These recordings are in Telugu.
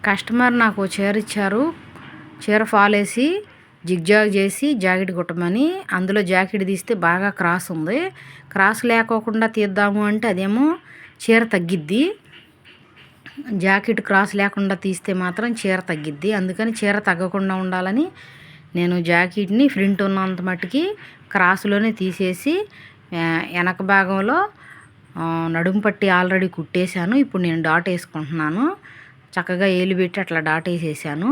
కస్టమర్ నాకు చీర ఇచ్చారు. చీర ఫాల్ వేసి జిగ్జాగ్ చేసి జాకెట్ కుట్టమని. అందులో జాకెట్ తీస్తే బాగా క్రాస్ ఉంది. క్రాస్ లేకోకుండా తీద్దాము అంటే అదేమో చీర తగ్గిద్ది. జాకెట్ క్రాస్ లేకుండా తీస్తే మాత్రం చీర తగ్గిద్ది. అందుకని చీర తగ్గకుండా ఉండాలని నేను జాకెట్ని ఫ్రంట్ ఉన్నంత మట్టుకి క్రాస్లోనే తీసేసి వెనక భాగంలో నడుము పట్టి ఆల్రెడీ కుట్టేశాను. ఇప్పుడు నేను డాట్ వేసుకుంటున్నాను. చక్కగా ఏలు పెట్టి అట్లా డాట్ వేసేసాను.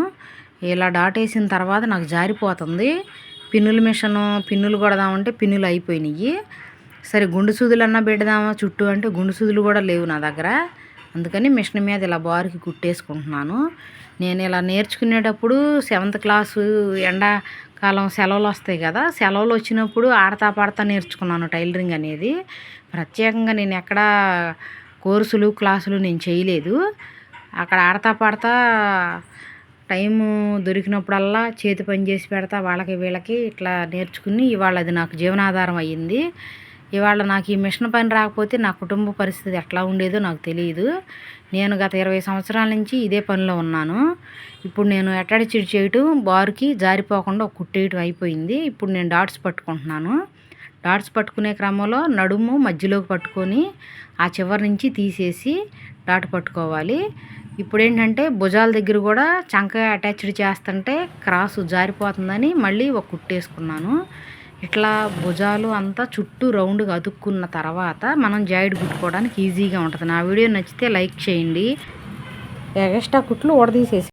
ఇలా డాట్ వేసిన తర్వాత నాకు జారిపోతుంది. పిన్నుల మిషను పిన్నులు కొడదామంటే పిన్నులు అయిపోయినాయి. సరే గుండు సూదులన్నా పెడదామా చుట్టూ అంటే గుండు సూదులు కూడా లేవు నా దగ్గర. అందుకని మిషన్ మీద ఇలా బారుకి కుట్టేసుకుంటున్నాను. నేను ఇలా నేర్చుకునేటప్పుడు 7th క్లాసు ఎండాకాలం సెలవులు వస్తాయి కదా, సెలవులు వచ్చినప్పుడు ఆడతా పాడతా నేర్చుకున్నాను టైలరింగ్ అనేది. ప్రత్యేకంగా నేను ఎక్కడ కోర్సులు క్లాసులు నేను చేయలేదు. అక్కడ ఆడతా పాడతా టైము దొరికినప్పుడల్లా చేతి పని చేసి పెడతా వాళ్ళకి వీళ్ళకి ఇట్లా నేర్చుకుని ఇవాళ అది నాకు జీవనాధారం అయ్యింది. ఇవాళ నాకు ఈ మిషన్ పని రాకపోతే నా కుటుంబ పరిస్థితి ఎట్లా ఉండేదో నాకు తెలియదు. నేను గత 20 సంవత్సరాల నుంచి ఇదే పనిలో ఉన్నాను. ఇప్పుడు నేను అటాచ్డ్ చేయటం బారుకి జారిపోకుండా కుట్టేయటం అయిపోయింది. ఇప్పుడు నేను డాట్స్ పట్టుకుంటున్నాను. డాట్స్ పట్టుకునే క్రమంలో నడుము మధ్యలోకి పట్టుకొని ఆ చివరి నుంచి తీసేసి డాట్ పట్టుకోవాలి. ఇప్పుడు ఏంటంటే భుజాల దగ్గర కూడా చంక అటాచ్డ్ చేస్తుంటే క్రాసు జారిపోతుందని మళ్ళీ ఒక కుట్టేసుకున్నాను. ఇట్లా భుజాలు అంతా చుట్టూ రౌండ్గా అతుక్కున్న తర్వాత మనం జాయిడ్ కుట్టుకోవడానికి ఈజీగా ఉంటుంది. నా వీడియో నచ్చితే లైక్ చేయండి. ఎగస్ట్రా కుట్లు ఊడదీసేసి